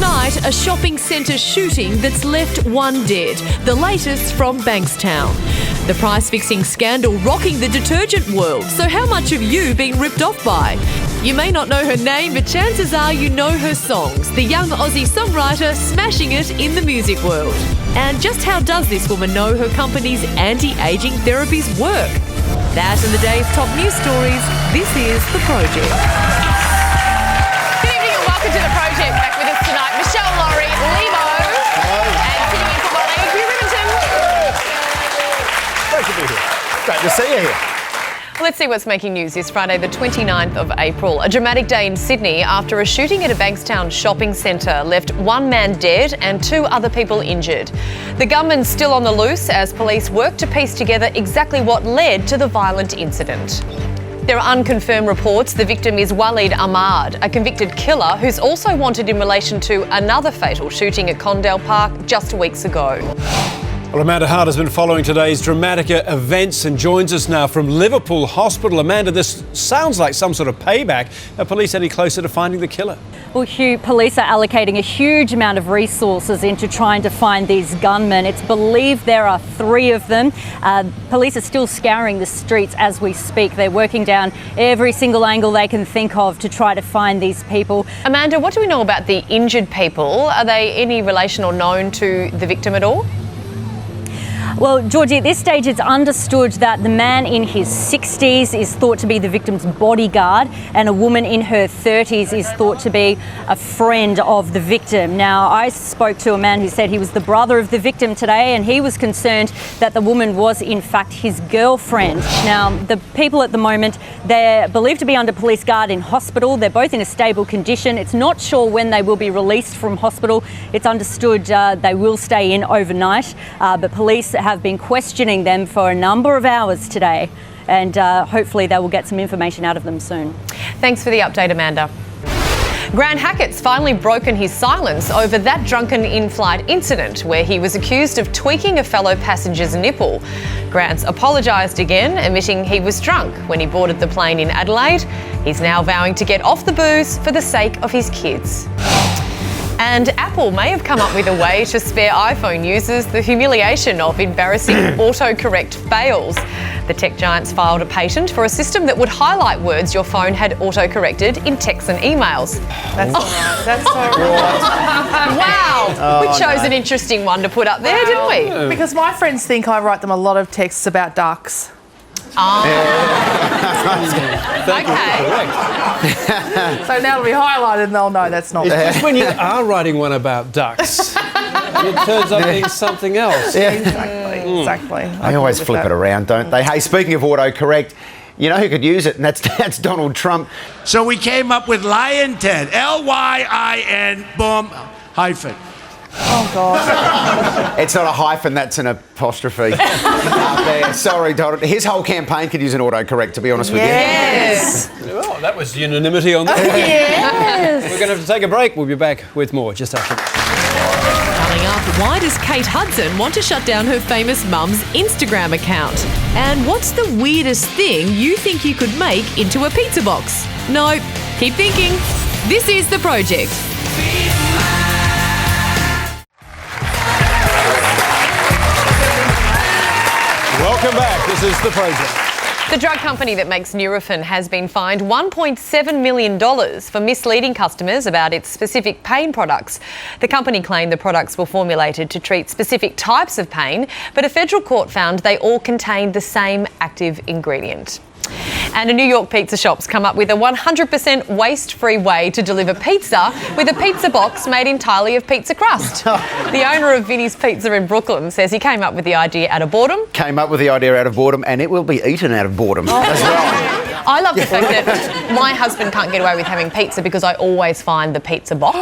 Tonight, a shopping centre shooting that's left one dead. The latest from Bankstown. The price-fixing scandal rocking the detergent world. So how much have you been ripped off by? You may not know her name, but chances are you know her songs. The young Aussie songwriter smashing it in the music world. And just how does this woman know her company's anti-aging therapies work? That and the day's top news stories. This is The Project. Good evening and welcome to The Project. Back with us tonight, Michelle Laurie, Lebo, and sitting in for Waleed, Hugh, Riminton. Great to be here. Great to see you here. Let's see what's making news this Friday, the 29th of April. A dramatic day in Sydney after a shooting at a Bankstown shopping centre left one man dead and two other people injured. The gunman's still on the loose as police work to piece together exactly what led to the violent incident. There are unconfirmed reports the victim is Waleed Ahmad, a convicted killer who's also wanted in relation to another fatal shooting at Condell Park just weeks ago. Well, Amanda Hart has been following today's dramatic events and joins us now from Liverpool Hospital. Amanda, this sounds like some sort of payback. Are police any closer to finding the killer? Well, Hugh, police are allocating a huge amount of resources into trying to find these gunmen. It's believed there are three of them. Police are still scouring the streets as we speak. They're working down every single angle they can think of to try to find these people. Amanda, what do we know about the injured people? Are they any relation or known to the victim at all? Well, Georgie, at this stage it's understood that the man in his 60s is thought to be the victim's bodyguard and a woman in her 30s is thought to be a friend of the victim. Now, I spoke to a man who said he was the brother of the victim today and he was concerned that the woman was in fact his girlfriend. Now, the people at the moment, they're believed to be under police guard in hospital. They're both in a stable condition. It's not sure when they will be released from hospital. It's understood they will stay in overnight, but police have been questioning them for a number of hours today and hopefully they will get some information out of them soon. Thanks for the update, Amanda. Grant Hackett's finally broken his silence over that drunken in-flight incident where he was accused of tweaking a fellow passenger's nipple. Grant's apologised again, admitting he was drunk when he boarded the plane in Adelaide. He's now vowing to get off the booze for the sake of his kids. And Apple may have come up with a way to spare iPhone users the humiliation of embarrassing autocorrect fails. The tech giants filed a patent for a system that would highlight words your phone had autocorrected in texts and emails. That's all right. That's all right. Wow! We chose an interesting one to put up there, didn't we? Because my friends think I write them a lot of texts about ducks. Okay. So now it'll be highlighted and they'll know that's not It's there. just when you are writing one about ducks, it turns up being something else. Yeah. Exactly. They always flip it around, don't they? Hey, speaking of autocorrect, you know who could use it, and that's Donald Trump. So we came up with Lion 10, L-Y-I-N, boom, hyphen. Oh, God. It's not a hyphen, that's an apostrophe. Up there. Sorry, Donald. His whole campaign could use an autocorrect, to be honest with you. Yes. Oh, that was unanimity on that. Yes. We're going to have to take a break. We'll be back with more just after this. Coming up, why does Kate Hudson want to shut down her famous mum's Instagram account? And what's the weirdest thing you think you could make into a pizza box? No, keep thinking. This is The Project. Welcome back. This is The Project. The drug company that makes Nurofen has been fined $1.7 million for misleading customers about its specific pain products. The company claimed the products were formulated to treat specific types of pain, but a federal court found they all contained the same active ingredient. And a New York pizza shop's come up with a 100% waste-free way to deliver pizza with a pizza box made entirely of pizza crust. The owner of Vinny's Pizza in Brooklyn says he came up with the idea out of boredom. Came up with the idea out of boredom, and it will be eaten out of boredom as well. I love the fact that my husband can't get away with having pizza because I always find the pizza box.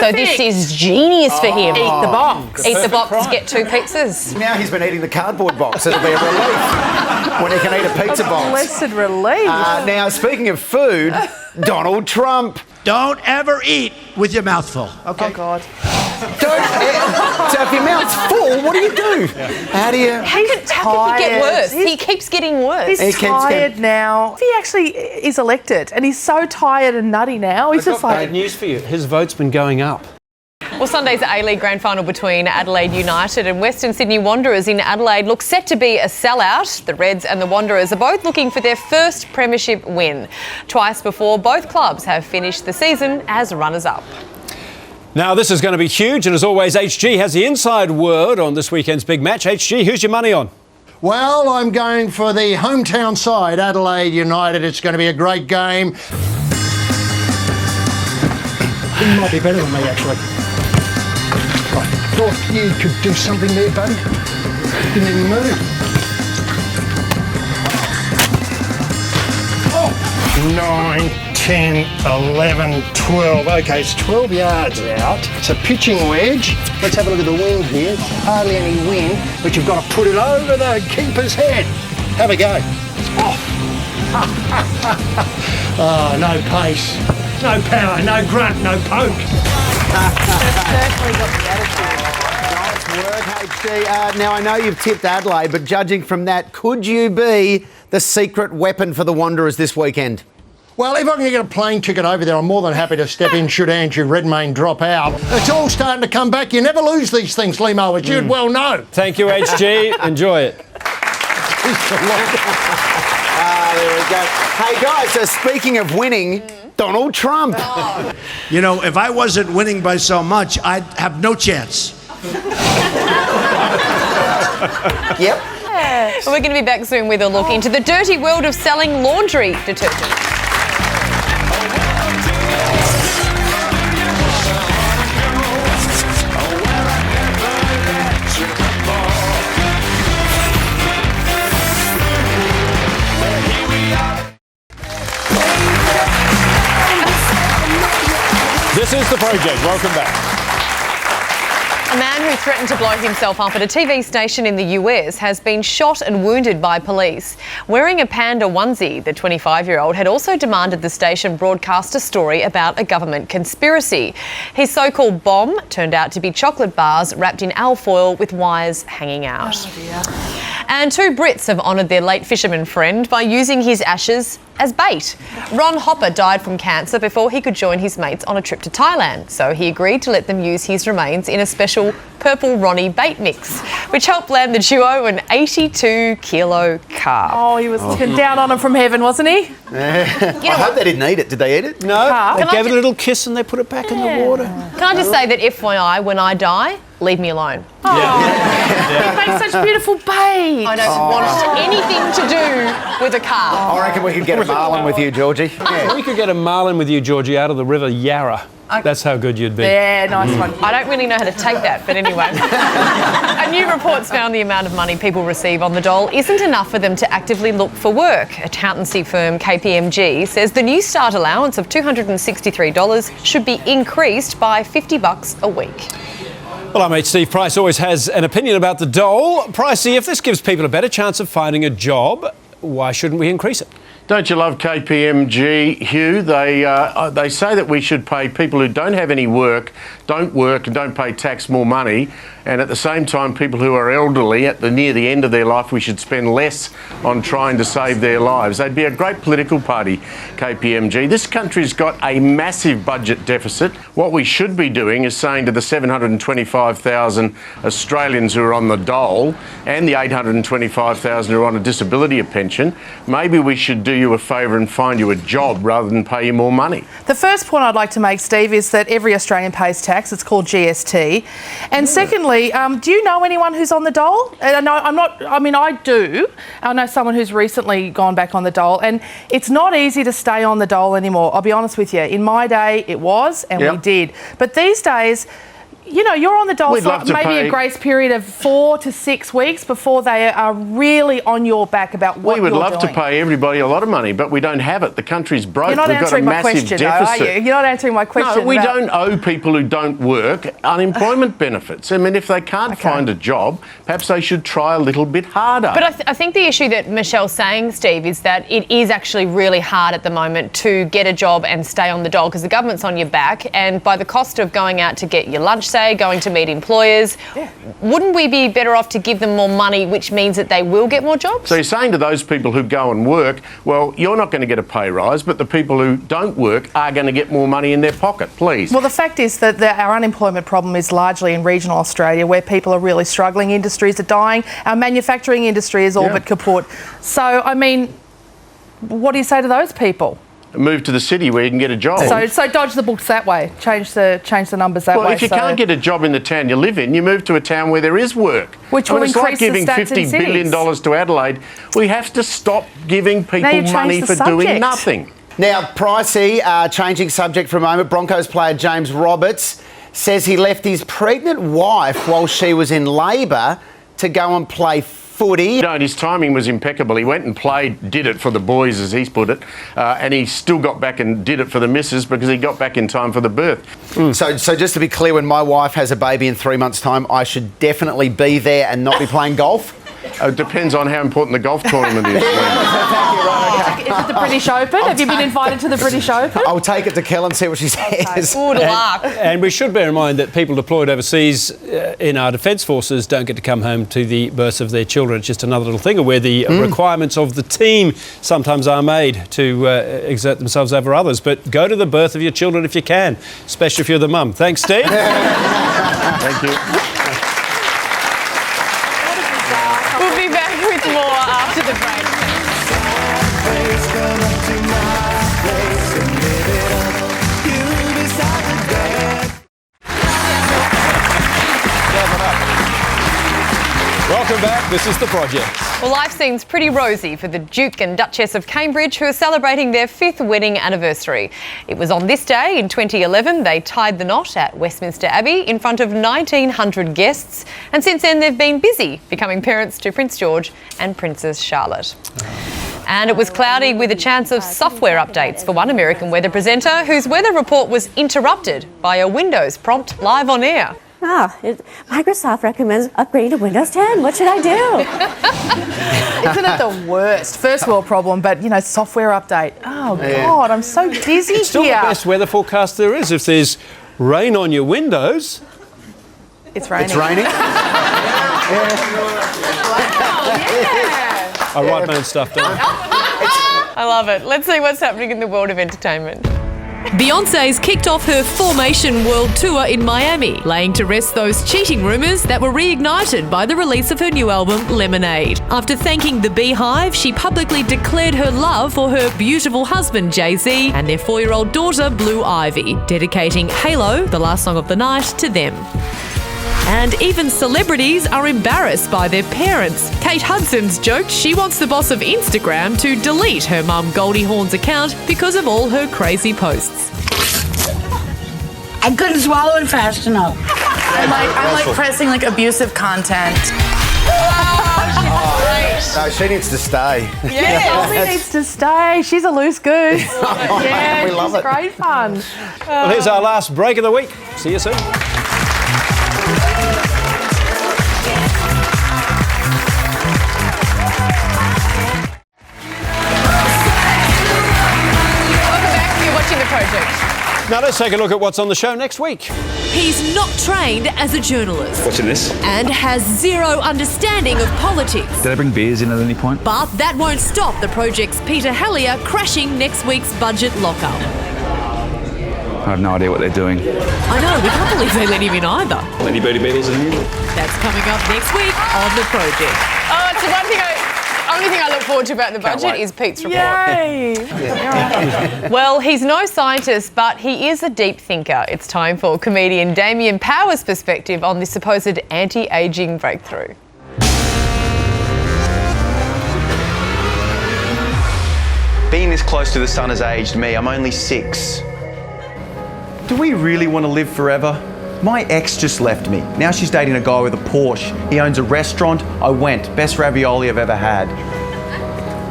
So this is genius for him. Eat the box. Eat the box, get two pizzas. Now he's been eating the cardboard box. It'll be a relief when he can eat a pizza box. Blessed relief. Now, speaking of food, Donald Trump. Don't ever eat with your mouth full, okay? Oh, God. So if your mouth's full, what do you do? How do you... How could he get worse? He keeps getting worse. He's tired now. He actually is elected and he's so tired and nutty now. He's I've just got like... bad news for you. His vote's been going up. Well, Sunday's A-League Grand Final between Adelaide United and Western Sydney Wanderers in Adelaide looks set to be a sellout. The Reds and the Wanderers are both looking for their first premiership win. Twice before, both clubs have finished the season as runners-up. Now, this is going to be huge, and as always, HG has the inside word on this weekend's big match. HG, who's your money on? Well, I'm going for the hometown side, Adelaide United. It's going to be a great game. You might be better than me, actually. I thought you could do something there, buddy. Didn't even move. Oh. 9, 10, 11, 12. OK, it's 12 yards out. It's a pitching wedge. Let's have a look at the wind here. Hardly any wind, but you've got to put it over the keeper's head. Have a go. Oh, oh, no pace, no power, no grunt, no poke. Nice work, HG. Now, I know you've tipped Adelaide, but judging from that, could you be the secret weapon for the Wanderers this weekend? Well, if I can get a plane ticket over there, I'm more than happy to step in should Andrew Redmayne drop out. It's all starting to come back. You never lose these things, Limo, as you'd well know. Thank you, HG. Enjoy it. There we go. Hey, guys, so speaking of winning, Donald Trump. You know, if I wasn't winning by so much, I'd have no chance. Yep. We're going to be back soon with a look into the dirty world of selling laundry detergent. This is The Project. Welcome back. A man who threatened to blow himself up at a TV station in the US has been shot and wounded by police. Wearing a panda onesie, the 25-year-old had also demanded the station broadcast a story about a government conspiracy. His so-called bomb turned out to be chocolate bars wrapped in alfoil with wires hanging out. Oh dear. And 2 Brits have honoured their late fisherman friend by using his ashes as bait. Ron Hopper died from cancer before he could join his mates on a trip to Thailand, so he agreed to let them use his remains in a special purple Ronnie bait mix, which helped land the duo an 82-kilo carp. Oh, he was looking down on him from heaven, wasn't he? I hope they didn't eat it. Did they eat it? No, Carp. they gave it a little kiss and they put it back in the water. Can I just say that FYI, when I die, leave me alone. He makes such beautiful bait. I don't want anything to do with a carp. I reckon we could get a marlin with you, Georgie. Yeah. We could get a marlin with you, Georgie, out of the River Yarra. That's how good you'd be. Yeah, nice one. I don't really know how to take that, but anyway. A new report's found the amount of money people receive on the dole isn't enough for them to actively look for work. Accountancy firm KPMG says the new start allowance of $263 should be increased by $50 a week. Well, our mate Steve Price always has an opinion about the dole. Pricey, if this gives people a better chance of finding a job, why shouldn't we increase it? Don't you love KPMG, Hugh? They say that we should pay people who don't have any work, don't work and don't pay tax more money, and at the same time people who are elderly near the end of their life, we should spend less on trying to save their lives. They'd be a great political party, KPMG. This country's got a massive budget deficit. What we should be doing is saying to the 725,000 Australians who are on the dole and the 825,000 who are on a disability pension, maybe we should do you a favour and find you a job rather than pay you more money. The first point I'd like to make, Steve, is that every Australian pays tax. It's called GST. And secondly, do you know anyone who's on the dole? I do. I know someone who's recently gone back on the dole, and it's not easy to stay on the dole anymore. I'll be honest with you. In my day, it was, and we did. But these days, you know, you're on the dole for maybe a grace period of 4 to 6 weeks before they are really on your back about what you're doing. We would love to pay everybody a lot of money, but we don't have it. The country's broke. You're not We've answering got a my massive question, deficit. though, are you? You're not answering my question. No, we don't owe people who don't work unemployment benefits. I mean, if they can't find a job, perhaps they should try a little bit harder. But I think the issue that Michelle's saying, Steve, is that it is actually really hard at the moment to get a job and stay on the dole because the government's on your back, and by the cost of going out to get your lunch say, going to meet employers. Yeah. Wouldn't we be better off to give them more money, which means that they will get more jobs? So you're saying to those people who go and work, well, you're not going to get a pay rise, but the people who don't work are going to get more money in their pocket, please. Well, the fact is that our unemployment problem is largely in regional Australia, where people are really struggling. Industries are dying. Our manufacturing industry is all but kaput. So, I mean, what do you say to those people? Move to the city where you can get a job. So dodge the books that way. Change the numbers that way. Well, if you can't get a job in the town you live in, you move to a town where there is work. Which will increase the stats in it's like giving $50 billion to Adelaide. We have to stop giving people money for doing nothing. Now, pricey, changing subject for a moment, Broncos player James Roberts says he left his pregnant wife while she was in labour to go and play footy. No, his timing was impeccable. He went and played, did it for the boys, as he's put it, and he still got back and did it for the missus because he got back in time for the birth. So just to be clear, when my wife has a baby in 3 months' time, I should definitely be there and not be playing golf? It depends on how important the golf tournament is. Is it the British Open? Have you been invited to the British Open? I'll take it to Kel and see what she says. Good luck. And we should bear in mind that people deployed overseas in our defence forces don't get to come home to the births of their children. It's just another little thing where the requirements of the team sometimes are made to exert themselves over others. But go to the birth of your children if you can, especially if you're the mum. Thanks, Steve. Thank you. We'll be back with more after the break. Welcome back. This is The Project. Well, life seems pretty rosy for the Duke and Duchess of Cambridge, who are celebrating their 5th wedding anniversary. It was on this day in 2011 they tied the knot at Westminster Abbey in front of 1,900 guests, and since then they've been busy becoming parents to Prince George and Princess Charlotte. And it was cloudy with a chance of software updates for one American weather presenter whose weather report was interrupted by a Windows prompt live on air. Microsoft recommends upgrading to Windows 10. What should I do? Isn't it the worst? First world problem, but, you know, software update. Oh, God, I'm so busy It's still the best weather forecast there is. If there's rain on your windows... It's raining. It's raining? I write my own stuff down. I love it. Let's see what's happening in the world of entertainment. Beyoncé's kicked off her Formation World Tour in Miami, laying to rest those cheating rumours that were reignited by the release of her new album, Lemonade. After thanking the Beehive, she publicly declared her love for her beautiful husband, Jay-Z, and their 4-year-old daughter, Blue Ivy, dedicating Halo, the last song of the night, to them. And even celebrities are embarrassed by their parents. Kate Hudson's joked she wants the boss of Instagram to delete her mum Goldie Hawn's account because of all her crazy posts. I couldn't swallow it fast enough. I'm like pressing like abusive content. No, she needs to stay. Yeah, she needs to stay. She's a loose goose. Yeah, we love she's it. great fun. Well, here's our last break of the week. See you soon. Now let's take a look at what's on the show next week. He's not trained as a journalist. Watching this. And has zero understanding of politics. Did I bring beers in at any point? But that won't stop the project's Peter Hellier crashing next week's budget lockup. I have no idea what they're doing. I know, we can't believe they let him in either. Any Booty Beatles in here? That's coming up next week on The Project. Oh, it's the only thing I look forward to about the budget is Pete's report. Yay! Well, he's no scientist, but he is a deep thinker. It's time for comedian Damien Power's perspective on this supposed anti-ageing breakthrough. Being this close to the sun has aged me. I'm only 6. Do we really want to live forever? My ex just left me. Now she's dating a guy with a Porsche. He owns a restaurant. I went. Best ravioli I've ever had.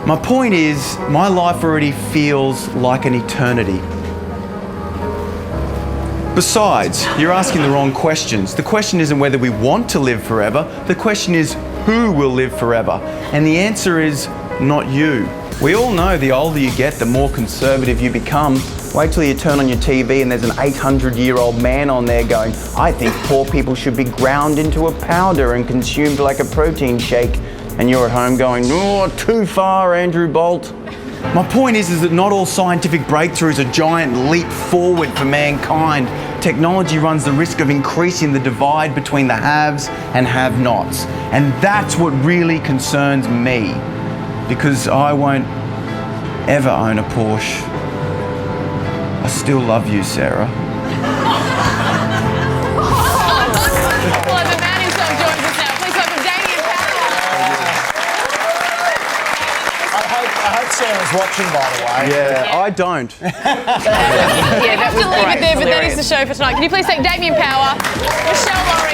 My point is, my life already feels like an eternity. Besides, you're asking the wrong questions. The question isn't whether we want to live forever. The question is, who will live forever? And the answer is, not you. We all know the older you get, the more conservative you become. Wait till you turn on your TV and there's an 800-year-old man on there going, I think poor people should be ground into a powder and consumed like a protein shake. And you're at home going, oh, too far, Andrew Bolt. My point is that not all scientific breakthroughs are a giant leap forward for mankind. Technology runs the risk of increasing the divide between the haves and have-nots. And that's what really concerns me, because I won't ever own a Porsche. I still love you, Sarah. Well, the man himself joins us now. Please welcome Damien Powell. I hope Sarah's watching, by the way. Yeah, I don't. Yeah, that was great. Leave it there, but that is the show for tonight. Can you please thank Damien Powell, Michelle Laurie,